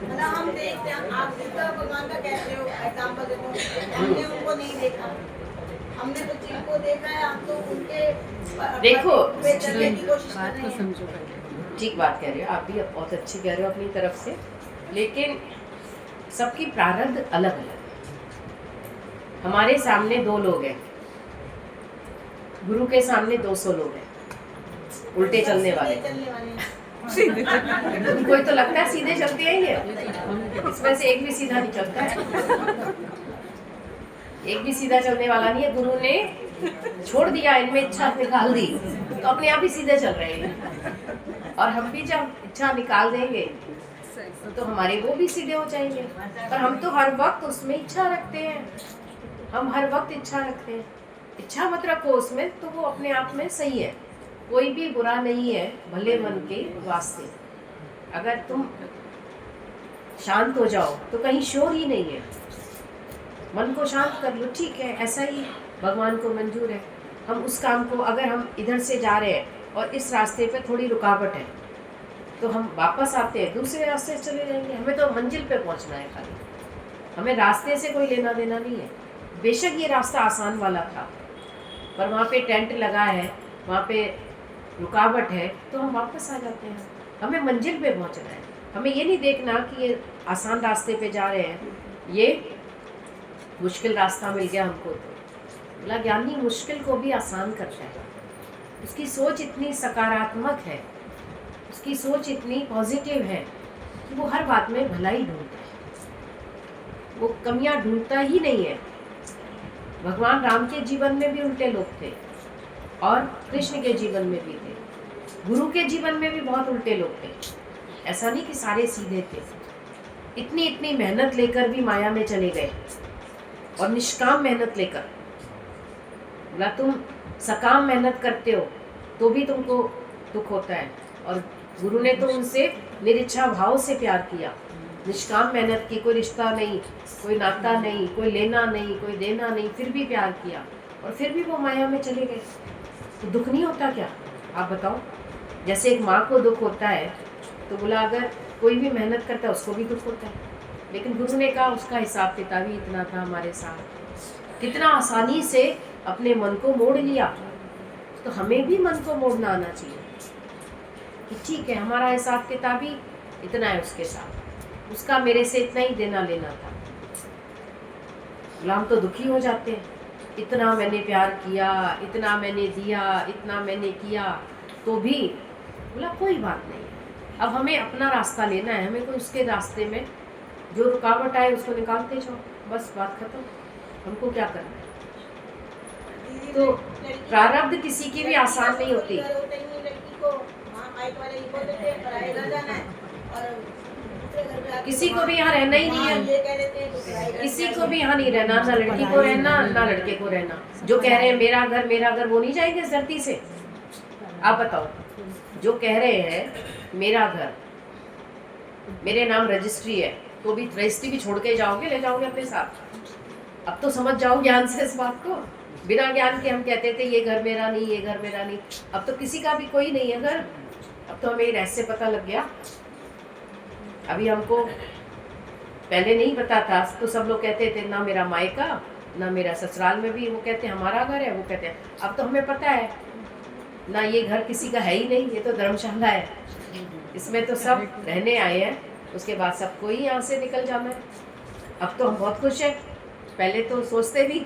मतलब हम देखते हैं, आप जितना भगवान का कहते हो एग्जाम्पल देते हो, हमने उनको नहीं देखा, हमने तो जिनको देखा है हम तो उनके देखो, पे चलने की कोशिश कर बात रहे को हैं। समझो पहले। ठीक बात कह रहे हो आप भी, बहुत अच्छी कह रहे हो अपनी तरफ से, लेकिन सबकी प्रारब्ध अलग अलग है। हमारे सामने 2 लोग हैं, गुरु के सामने 200 लोग हैं उल्टे चलने वाले। चलने वाले हैं। कोई तो लगता है सीधे चलते हैं ये, इसमें से एक भी सीधा नहीं चलता है, एक भी सीधा चलने वाला नहीं है। गुरु ने छोड़ दिया, इनमें इच्छा निकाल दी तो अपने आप ही सीधे चल रहे हैं। और हम भी जब इच्छा निकाल देंगे तो हमारे वो भी सीधे हो जाएंगे। पर हम तो हर वक्त उसमें इच्छा रखते हैं, हम हर वक्त इच्छा रखते हैं। इच्छा मत रखो उसमें, तो वो अपने आप में सही है, कोई भी बुरा नहीं है भले मन के वास्ते। अगर तुम शांत हो जाओ तो कहीं शोर ही नहीं है, मन को शांत कर लो, ठीक है, ऐसा ही भगवान को मंजूर है। हम उस काम को, अगर हम इधर से जा रहे हैं और इस रास्ते पे थोड़ी रुकावट है तो हम वापस आते हैं, दूसरे रास्ते से चले जाएंगे। हमें तो मंजिल पे पहुंचना है खाली, हमें रास्ते से कोई लेना देना नहीं है। बेशक ये रास्ता आसान वाला था, पर वहाँ पे टेंट लगा है, वहाँ पे रुकावट है, तो हम वापस आ जाते हैं। हमें मंजिल पे पहुँचना है, हमें ये नहीं देखना कि ये आसान रास्ते पे जा रहे हैं, ये मुश्किल रास्ता मिल गया हमको। तो बोला ज्ञानी मुश्किल को भी आसान करता है, उसकी सोच इतनी सकारात्मक है, उसकी सोच इतनी पॉजिटिव है कि वो हर बात में भलाई ढूंढता है, वो कमियां ढूंढता ही नहीं है। भगवान राम के जीवन में भी उल्टे लोग थे और कृष्ण के जीवन में भी थे, गुरु के जीवन में भी बहुत उल्टे लोग थे। ऐसा नहीं कि सारे सीधे थे। इतनी इतनी मेहनत लेकर भी माया में चले गए, और निष्काम मेहनत लेकर। बोला तुम सकाम मेहनत करते हो तो भी तुमको दुख होता है, और गुरु ने तो उनसे निरिच्छा भाव से प्यार किया, निष्काम मेहनत की, कोई रिश्ता नहीं, कोई नाता नहीं, कोई लेना नहीं, कोई देना नहीं, फिर भी प्यार किया, और फिर भी वो माया में चले गए। तो दुख नहीं होता क्या? आप बताओ। जैसे एक माँ को दुख होता है, तो बोला अगर कोई भी मेहनत करता है उसको भी दुख होता है, लेकिन गुरु ने कहा उसका हिसाब किताब ही इतना था हमारे साथ, कितना आसानी से अपने मन को मोड़ लिया। तो हमें भी मन को मोड़ना आना चाहिए कि ठीक है, हमारा हिसाब किताब ही इतना है उसके साथ, उसका मेरे से इतना ही देना लेना था। हम तो दुखी हो जाते हैं, इतना मैंने प्यार किया, इतना मैंने दिया, इतना मैंने किया, तो भी बोला कोई बात नहीं, अब हमें अपना रास्ता लेना है, हमें कोई उसके रास्ते में जो रुकावट आए उसको निकालते जाओ, बस बात खत्म। हमको क्या करना है? तो प्रारब्ध किसी की भी आसान नहीं होती। लड़की को वहाँ माइक वाले ये बोल देते हैं पराए घर जाना है, और दूसरे घर पे आके किसी को भी यहाँ रहना ही नहीं हाँ, है, ये कह देते हैं तो पराए घर किसी जाना को भी यहाँ नहीं रहना, ना लड़की को रहना ना लड़के को रहना। जो कह रहे हैं मेरा घर, वो नहीं जाएंगे इस धरती से? आप बताओ, जो कह रहे हैं मेरा घर, मेरे नाम रजिस्ट्री है, तो भी रजिस्ट्री भी छोड़ के जाओगे, ले जाओगे अपने साथ? अब तो समझ जाओ ज्ञान से इस बात को। बिना ज्ञान के हम कहते थे ये घर मेरा नहीं, ये घर मेरा नहीं। अब तो किसी का भी कोई नहीं है घर, अब तो हमें ये रहस्य पता लग गया। अभी हमको पहले नहीं पता था, तो सब लोग कहते थे ना मेरा मायका ना मेरा ससुराल में भी वो कहते हैं हमारा घर है, वो कहते हैं। अब तो हमें पता है ना, ये घर किसी का है ही नहीं, ये तो धर्मशाला है, इसमें तो सब रहने आए हैं, उसके बाद सबको ही यहाँ से निकल जाना है। अब तो हम बहुत खुश हैं, पहले तो सोचते भी,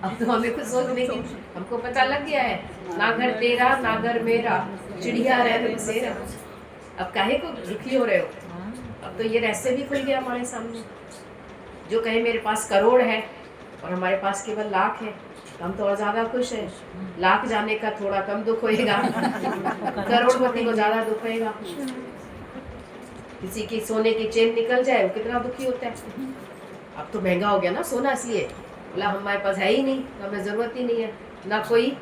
अब तो हमें कुछ सोचने की, हमको पता लग गया है, ना घर तेरा ना घर मेरा, चिड़िया रह बसेरा। अब काहे को दुखी हो रहे हो? अब तो ये रहस्य भी खुल गया हमारे सामने। जो कहे मेरे पास करोड़ है और हमारे पास केवल लाख है, हम तो और ज़्यादा खुश हैं। लाख जाने का थोड़ा कम दुख होएगा, करोड़पति को ज़्यादा दुख होएगा। किसी की सोने की चेन निकल जाए वो कितना दुखी होता है। अब तो महंगा हो गया ना सोना, इसलिए बोला हमारे पास है ही नहीं, हमें ज़रूरत ही नहीं है, ना कोई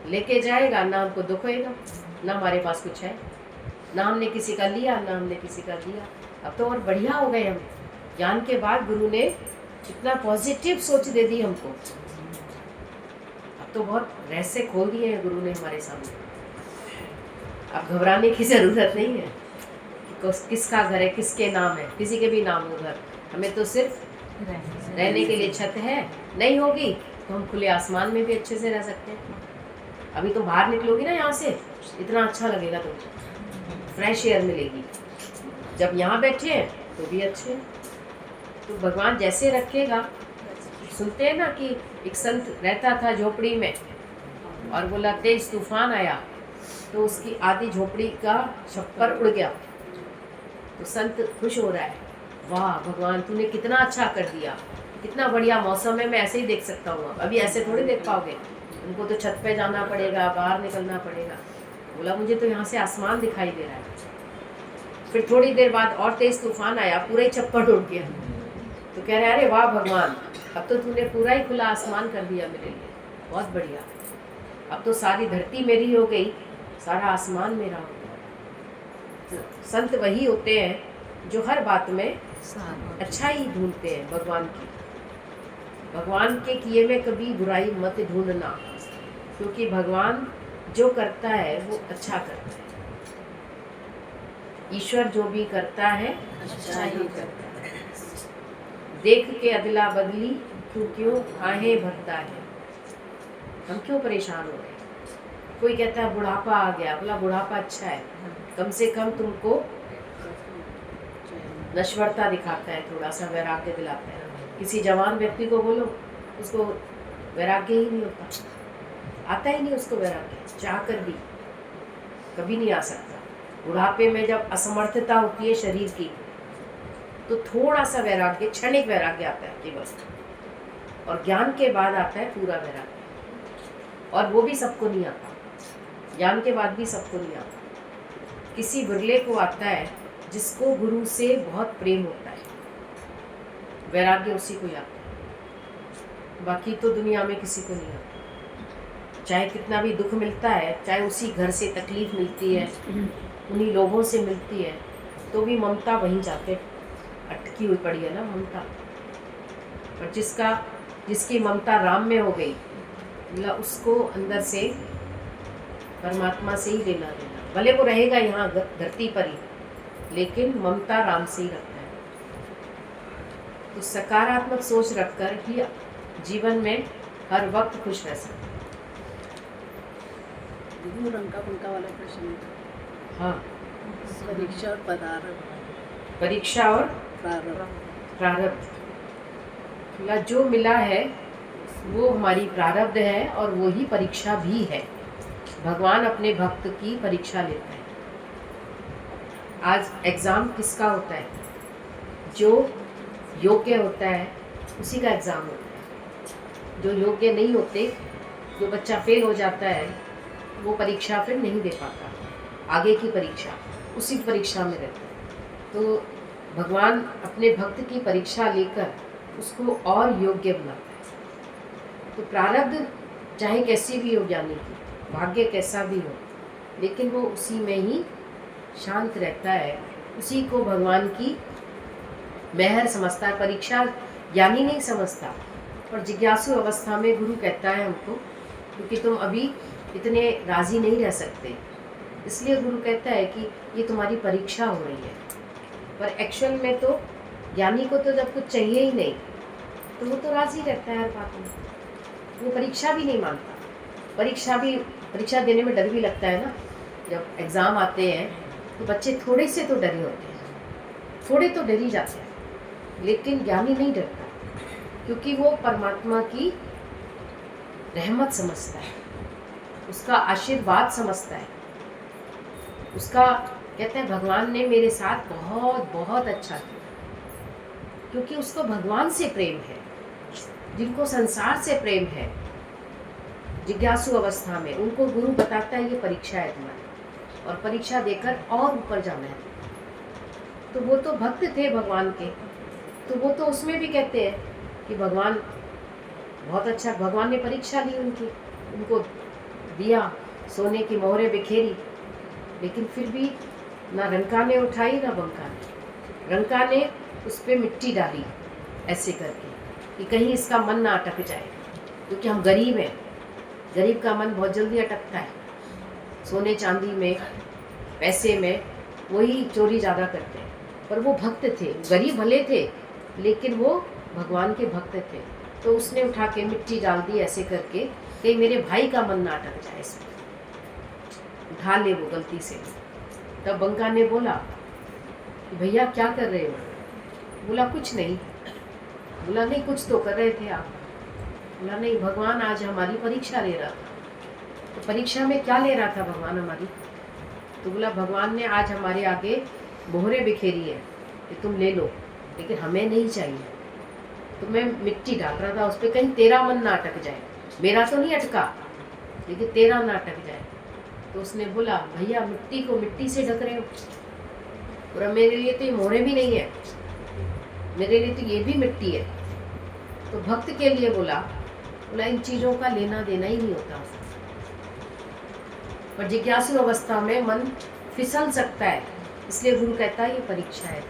लेके जाएगा, ना हमको दुख होएगा, ना हमारे पास कुछ है, ना हमने किसी का लिया, ना हमने किसी का दिया। अब तो और बढ़िया हो गए हम। ज्ञान के बाद गुरु ने इतना पॉजिटिव सोच दे दी हमको। अब तो बहुत रहस्य खोल दिए हैं गुरु ने हमारे सामने। अब घबराने की ज़रूरत नहीं है कि किसका घर है, किसके नाम है, किसी के भी नाम हो घर। हमें तो सिर्फ रहने के लिए छत है, नहीं होगी तो हम खुले आसमान में भी अच्छे से रह सकते हैं। अभी तो बाहर निकलोगी ना यहाँ से, इतना अच्छा लगेगा तुमको, फ्रेश एयर मिलेगी। जब यहाँ बैठे हैं तो भी अच्छे। तो भगवान जैसे रखेगा। सुनते हैं ना कि एक संत रहता था झोपड़ी में और बोला तेज तूफान आया तो उसकी आधी झोपड़ी का छप्पर उड़ गया। तो संत खुश हो रहा है, वाह भगवान तूने कितना अच्छा कर दिया, कितना बढ़िया मौसम है, मैं ऐसे ही देख सकता हूँ। अभी ऐसे थोड़ी देख पाओगे, उनको तो छत पे जाना पड़ेगा, बाहर निकलना पड़ेगा। बोला मुझे तो यहाँ से आसमान दिखाई दे रहा है। फिर थोड़ी देर बाद और तेज तूफान आया, पूरा ही छप्पर उड़ गया। तो कह रहे अरे वाह भगवान, अब तो तूने पूरा ही खुला आसमान कर दिया मेरे लिए, बहुत बढ़िया। अब तो सारी धरती मेरी हो गई, सारा आसमान मेरा हो गया। तो संत वही होते हैं जो हर बात में अच्छा ही ढूंढते हैं भगवान की। भगवान के किए में कभी बुराई मत ढूंढना, क्योंकि भगवान जो करता है वो अच्छा करता है। ईश्वर जो भी करता है अच्छा ही करता है। देख के अदला बदली क्यों आहें भरता है। हम क्यों परेशान हो रहे हैं? कोई कहता है बुढ़ापा आ गया, बोला बुढ़ापा अच्छा है, कम से कम तुमको नश्वरता दिखाता है, थोड़ा सा वैराग्य दिलाता है। किसी जवान व्यक्ति को बोलो, उसको वैराग्य ही नहीं होता, आता ही नहीं उसको वैराग्य, चाह कर भी कभी नहीं आ सकता। बुढ़ापे में जब असमर्थता होती है शरीर की, तो थोड़ा सा वैराग्य, क्षणिक वैराग्य आता है केवल, और ज्ञान के बाद आता है पूरा वैराग्य। और वो भी सबको नहीं आता, ज्ञान के बाद भी सबको नहीं आता। किसी बिरले को आता है जिसको गुरु से बहुत प्रेम होता है, वैराग्य उसी को आता है, बाकी तो दुनिया में किसी को नहीं आता। चाहे कितना भी दुख मिलता है, चाहे उसी घर से तकलीफ मिलती है, उन्हीं लोगों से मिलती है, तो भी ममता वहीं जाके अटकी हुई पड़ी है ना ममता। पर जिसकी ममता राम में हो गई, बोला उसको अंदर से परमात्मा से ही लेना देना। भले वो रहेगा यहाँ धरती पर ही, लेकिन ममता राम से ही रखता है। तो सकारात्मक सोच रखकर ही जीवन में हर वक्त खुश रह सकते। रंका पंका वाला प्रश्न है। हाँ, परीक्षा और पदार्थ, परीक्षा और प्रारब्ध। बोला जो मिला है वो हमारी प्रारब्ध है और वो ही परीक्षा भी है। भगवान अपने भक्त की परीक्षा लेता है। आज एग्ज़ाम किसका होता है? जो योग्य होता है उसी का एग्ज़ाम होता है। जो योग्य नहीं होते, जो बच्चा फेल हो जाता है, वो परीक्षा फिर नहीं दे पाता, आगे की परीक्षा उसी परीक्षा में रहता है। तो भगवान अपने भक्त की परीक्षा लेकर उसको और योग्य बनाता है। तो प्रारब्ध चाहे कैसी भी हो ज्ञानी की, भाग्य कैसा भी हो, लेकिन वो उसी में ही शांत रहता है, उसी को भगवान की मेहर समझता है। परीक्षा ज्ञानी नहीं समझता, पर जिज्ञासु अवस्था में गुरु कहता है हमको, क्योंकि तुम अभी इतने राज़ी नहीं रह सकते, इसलिए गुरु कहता है कि ये तुम्हारी परीक्षा हो रही है। पर एक्चुअल में तो ज्ञानी को तो जब कुछ चाहिए ही नहीं, तो वो तो राज़ी रहता है हर बात में, वो परीक्षा भी नहीं मानता। परीक्षा देने में डर भी लगता है ना। जब एग्ज़ाम आते हैं तो बच्चे थोड़े से तो डरे होते हैं, थोड़े तो डर ही जाते हैं, लेकिन ज्ञानी नहीं डरता, क्योंकि वो परमात्मा की रहमत समझता है, उसका आशीर्वाद समझता है। उसका कहते हैं भगवान ने मेरे साथ बहुत बहुत अच्छा किया, क्योंकि उसको भगवान से प्रेम है। जिनको संसार से प्रेम है जिज्ञासु अवस्था में उनको गुरु बताता है ये परीक्षा है तुम्हारी, और परीक्षा देकर और ऊपर जाना है। तो वो तो भक्त थे भगवान के, तो वो तो उसमें भी कहते हैं कि भगवान बहुत अच्छा, भगवान ने परीक्षा ली उनकी, उनको दिया, सोने की मोहरें बिखेरी, लेकिन फिर भी ना रंका ने उठाई ना बंका ने। रंका ने उस पर मिट्टी डाली ऐसे करके कि कहीं इसका मन ना अटक जाए, क्योंकि हम गरीब हैं, गरीब का मन बहुत जल्दी अटकता है। सोने चांदी में, पैसे में वही चोरी ज़्यादा करते हैं। पर वो भक्त थे, गरीब भले थे लेकिन वो भगवान के भक्त थे। तो उसने उठा के मिट्टी डाल दी ऐसे करके, कहीं मेरे भाई का मन ना अटक जाए, इसमें उठा ले वो गलती से। तब बंका ने बोला कि भैया क्या कर रहे हो? बोला कुछ नहीं। बोला नहीं कुछ तो कर रहे थे आप। बोला नहीं, भगवान आज हमारी परीक्षा ले रहा था। तो परीक्षा में क्या ले रहा था भगवान हमारी? तो बोला भगवान ने आज हमारे आगे मोहरें बिखेरी है कि तुम ले लो, लेकिन हमें नहीं चाहिए। तो मैं मिट्टी डाल रहा था उस पर, कहीं तेरा मन ना अटक जाए। मेरा तो नहीं अटका, लेकिन तेरा ना अटक जाए। तो उसने बोला भैया मिट्टी को मिट्टी से ढक रहे हो, और मेरे लिए तो ये मोहरें भी नहीं है, मेरे लिए तो ये भी मिट्टी है। तो भक्त के लिए बोला इन चीज़ों का लेना देना ही नहीं होता। पर जिज्ञासु अवस्था में मन फिसल सकता है, इसलिए गुरु कहता है ये परीक्षा है।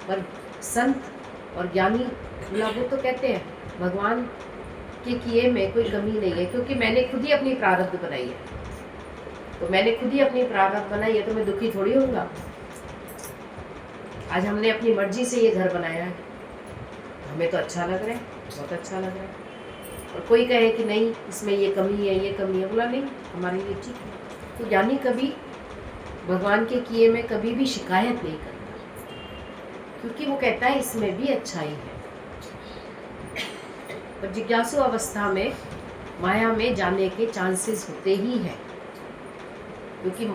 पर संत और ज्ञानी बोला वो तो कहते हैं भगवान के किए में कोई कमी नहीं है, क्योंकि मैंने खुद ही अपनी प्रारब्ध बनाई है। तो मैंने खुद ही अपनी प्रारब्ध बनाई है, तो मैं दुखी थोड़ी होऊंगा। आज हमने अपनी मर्जी से ये घर बनाया है, हमें तो अच्छा लग रहा है, बहुत अच्छा लग रहा है। और कोई कहे कि नहीं इसमें ये कमी है, ये कमी है, बोला नहीं हमारे लिए ठीक है। तो ज्ञानी कभी भगवान के किए में कभी भी शिकायत नहीं करता, क्योंकि वो कहता है इसमें भी अच्छाई है। पर जिज्ञासु अवस्था में माया में जाने के चांसेस होते ही हैं, क्योंकि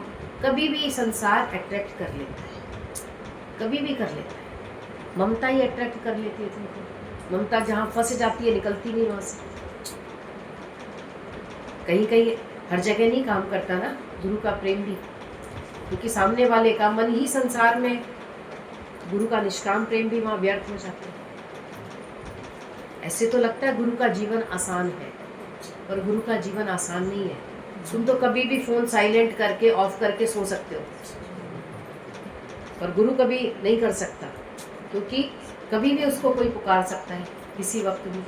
कभी भी संसार अट्रैक्ट कर लेता है, कभी भी कर लेता है। ममता ही अट्रैक्ट कर लेती है तुमको। ममता जहाँ फंस जाती है निकलती नहीं वहाँ से। कहीं कहीं हर जगह नहीं काम करता ना गुरु का प्रेम भी, क्योंकि सामने वाले का मन ही संसार में, गुरु का निष्काम प्रेम भी वहाँ व्यर्थ हो जाता है। ऐसे तो लगता है गुरु का जीवन आसान है, पर गुरु का जीवन आसान नहीं है। तुम तो कभी भी फ़ोन साइलेंट करके ऑफ करके सो सकते हो, पर गुरु कभी नहीं कर सकता, क्योंकि कभी भी उसको कोई पुकार सकता है, किसी वक्त भी।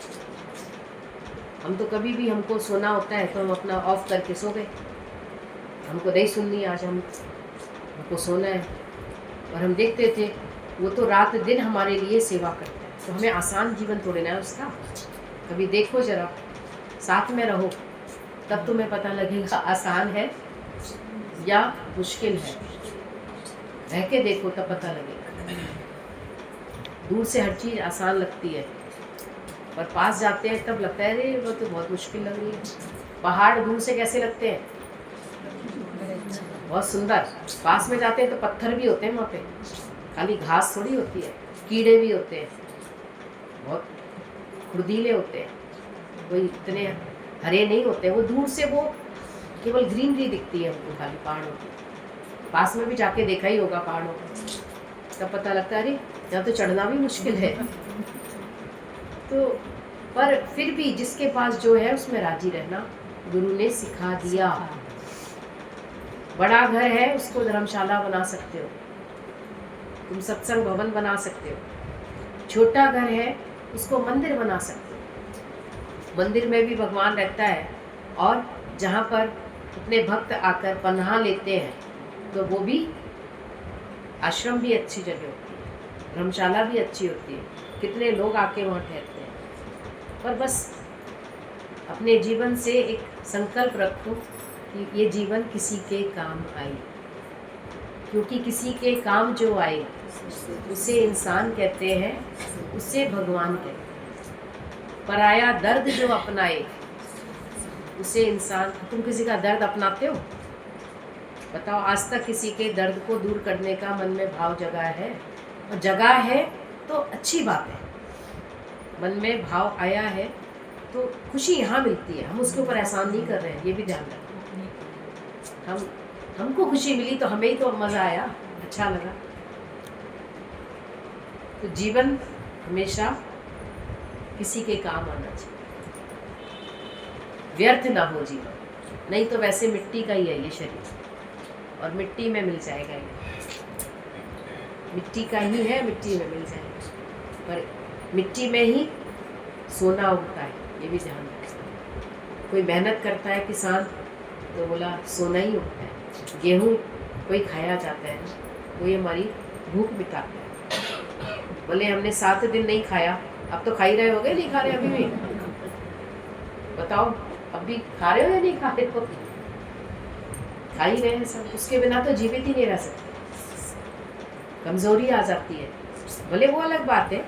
हम तो कभी भी हमको सोना होता है तो हम अपना ऑफ करके सो गए, हमको नहीं सुननी आज, हमको सोना है। और हम देखते थे वो तो रात दिन हमारे लिए सेवा करता है, तो हमें आसान जीवन थोड़े ना है उसका। कभी देखो जरा, साथ में रहो, तब तुम्हें पता लगेगा आसान है या मुश्किल है। रह के देखो तब पता लगेगा। दूर से हर चीज़ आसान लगती है, पर पास जाते हैं तब लगता है अरे वो तो बहुत मुश्किल लग रही है। पहाड़ दूर से कैसे लगते हैं? बहुत सुंदर। पास में जाते हैं तो पत्थर भी होते हैं वहाँ पे, खाली घास थोड़ी होती है, कीड़े भी होते हैं, बहुत खुर्दीले होते हैं, कोई इतने हरे नहीं होते। वो दूर से वो केवल ग्रीनरी दिखती है हमको, खाली पहाड़ों की। पास में भी जाके देखा ही होगा पहाड़ों को, तब पता लगता है अरे यहाँ तो चढ़ना भी मुश्किल है। तो पर फिर भी जिसके पास जो है उसमें राजी रहना गुरु ने सिखा दिया। बड़ा घर है उसको धर्मशाला बना सकते हो, तुम सत्संग भवन बना सकते हो। छोटा घर है उसको मंदिर बना सकते हो, मंदिर में भी भगवान रहता है। और जहाँ पर अपने भक्त आकर पनाह लेते हैं तो वो भी आश्रम भी अच्छी जगह होती है, धर्मशाला भी अच्छी होती है, कितने लोग आके वहाँ ठहरते हैं। पर बस अपने जीवन से एक संकल्प रखो कि ये जीवन किसी के काम आए, क्योंकि किसी के काम जो आए उसे इंसान कहते हैं, उसे भगवान कहते हैं। पराया दर्द जो अपनाए उसे इंसान। तुम किसी का दर्द अपनाते हो? बताओ, आज तक किसी के दर्द को दूर करने का मन में भाव जगा है? और जगा है तो अच्छी बात है, मन में भाव आया है तो खुशी यहाँ मिलती है, हम उसके ऊपर एहसान नहीं कर रहे हैं, ये भी ध्यान रखें। हमको खुशी मिली तो हमें ही तो मज़ा आया, अच्छा लगा। तो जीवन हमेशा किसी के काम आना चाहिए, व्यर्थ ना हो जीवन, नहीं तो वैसे मिट्टी का ही है ये शरीर, और मिट्टी में मिल जाएगा ये, मिट्टी का ही है, मिट्टी में मिल जाएगा। पर मिट्टी में ही सोना उगता है, ये भी ध्यान रखना। कोई मेहनत करता है किसान तो बोला सोना ही उगता है। गेहूँ कोई खाया जाता है, कोई हमारी भूख मिटाता है। बोले हमने 7 दिन नहीं खाया, अब तो खा ही रहे होगे, नहीं खा रहे अभी भी? बताओ, अब भी खा रहे हो या नहीं खा रहे हो? खा ही रहे हैं सब, उसके बिना तो जीवित ही नहीं रह सकते, कमज़ोरी आ जाती है। भले वो अलग बात है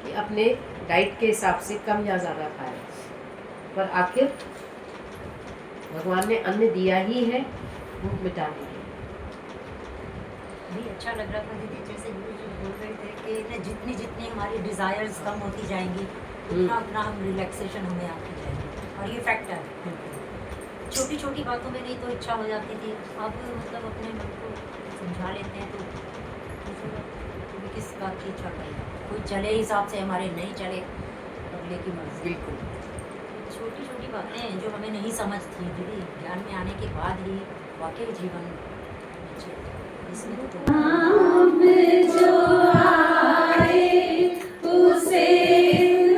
कि अपने डाइट के हिसाब से कम या ज़्यादा खाएं, पर आखिर भगवान ने अन्न दिया ही है भूख मिटाने के लिए। भी अच्छा लग रहा था दीदी, जैसे गुरु जी बोल रहे थे कि ना जितनी जितनी हमारी डिज़ायर्स कम होती जाएंगी उतना उतना हम रिलैक्सेशन हमें आती जाएगी, और ये फैक्ट है। छोटी छोटी बातों में नहीं तो इच्छा हो जाती थी, अब मतलब अपने मन को समझा लेते हैं तो किस बात की इच्छा करेगा, कोई चले हिसाब से हमारे नहीं चले, अगले की मर्जी। बिल्कुल छोटी छोटी बातें हैं जो हमें नहीं समझ थी दीदी, ज्ञान में आने के बाद ही वाकई जीवन अच्छे इसमें तो उसे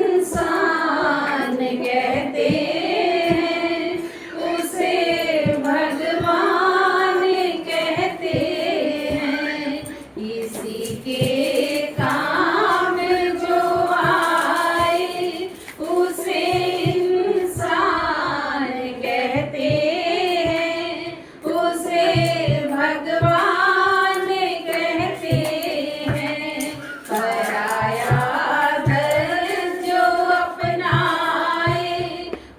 इंसान कहते हैं, उसे भगवान कहते हैं। इसी के काम जो आए उसे इंसान कहते हैं, उसे भगवान कहते हैं। पराया धर्म जो अपनाए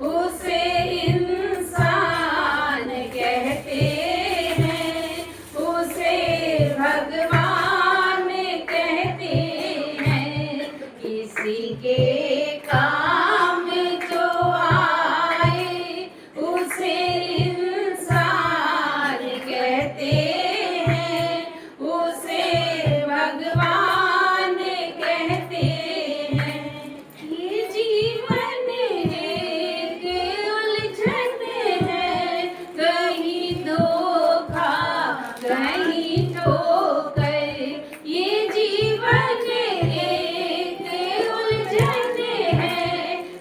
उसे इंसान कहते हैं, उसे भगवान कहते हैं। किसी के काम जो आए उसे इंसान कहते हैं, उसे भगवान कहते हैं। ये जीवन एक उलझन है, कहीं धोखा कहीं ठोकर। ये जीवन एक उलझन है,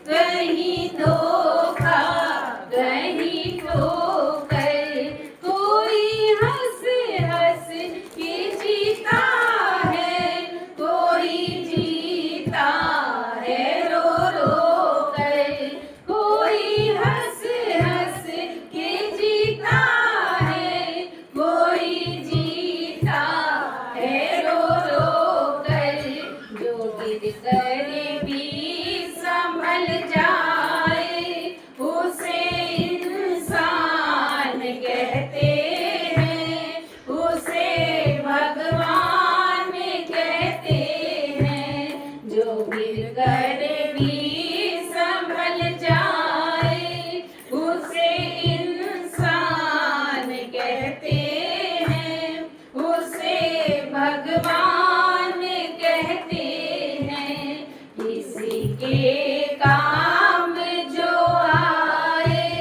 कहीं धोखा कहीं ठोकर। कोई हंस हंस के जीता है, कोई जीता है रो रो कर। कोई हंस हंस के जीता है, कोई जीता है रो रो कर। जो गिर कर भी संभल जाए उसे इंसान कहते हैं, उसे भगवान कहते हैं। जो गिर कर भी संभल जाए उसे इंसान कहते हैं, उसे भगवान कहते हैं। किसी के काम जो आए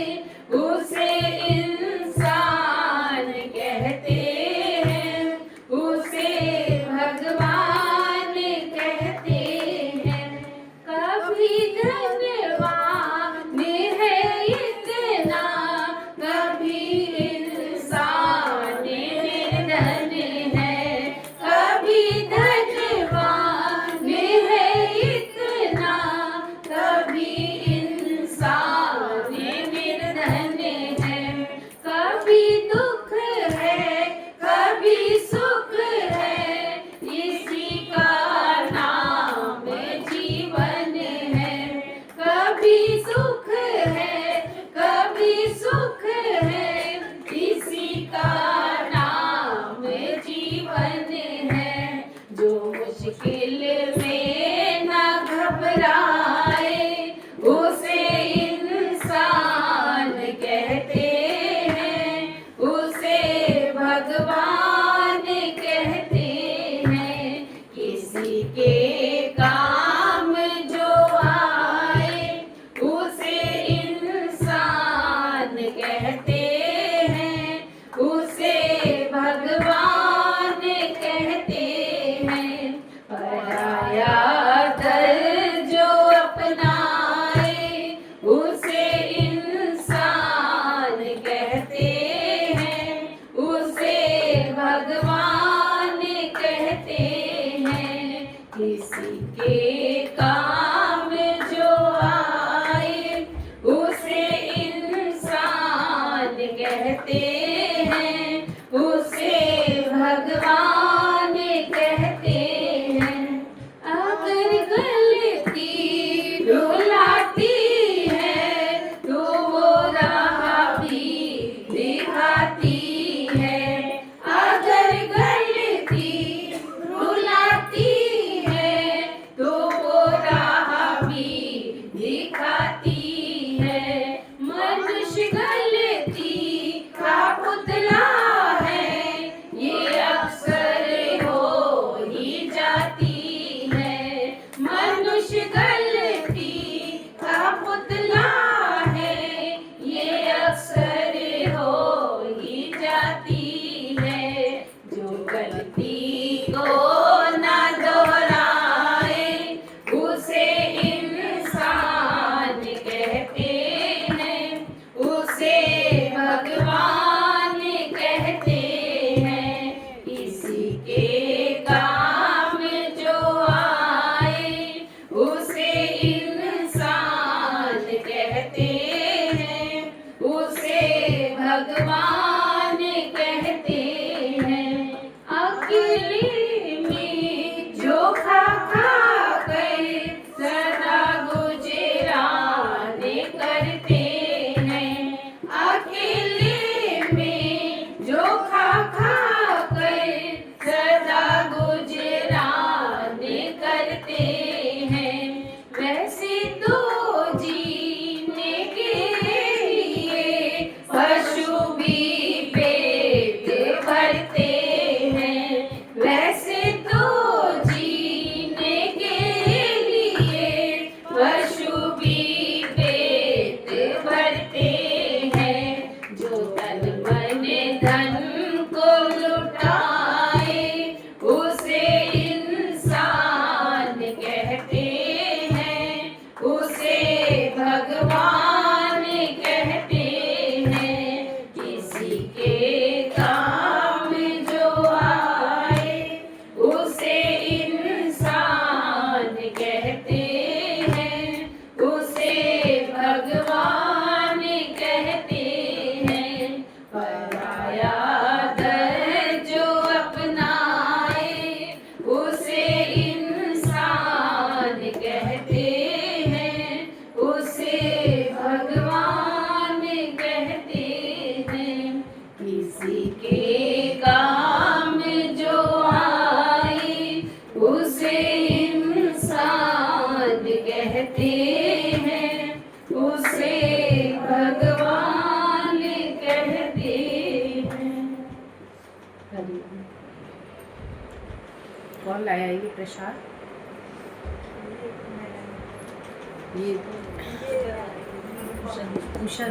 उसे इंसान कहते हैं, उसे भगवान कहते हैं। कभी धन्यवाद है इतना, कभी इंसान निर्धन है, कभी किसी के काम जो आए उसे इंसान कहते हैं, उसे भगवान कहते हैं। अगर गलती रुलाती है तो वो राह भी दिखाती है। अगर गलती रुलाती है तो वो राह भी दिखाती है। मनुष्य गलती का पुतला है, ये अक्सर हो ही जाती है। मनुष्य गलती का पुतला है, ये अक्सर हो ही जाती है। जो गलती को ना दोहराए उसे इंसान कहते हैं, उसे भगवान कहते हैं। किसी के काम जो आए उसे इंसान कहते हैं, उसे भगवान कहते हैं। अकेले में जो खा कर सदा गुजरान करते हैं। अकेले में जो खा कर सदा गुजरान करते हैं। वैसे तो जीने के लिए पशु भी पेट भरते हैं। वैसे तो जीने के लिए पशु भी पेट भरते हैं। जो तन मन धन को लुटाए उसे इंसान कहते हैं, उसे भगवान कहते हैं। किसी के काम जो आए उसे इंसान कहते हैं, उसे भगवान कहते हैं। पराया दर जो अपनाए उसे इंसान कहते हैं, उसे भगवान कहते हैं। किसी के काम जो आए उसे इंसान कहते हैं, उसे भगवान कहते हैं। कौन लाया ये प्रसाद? ये उषा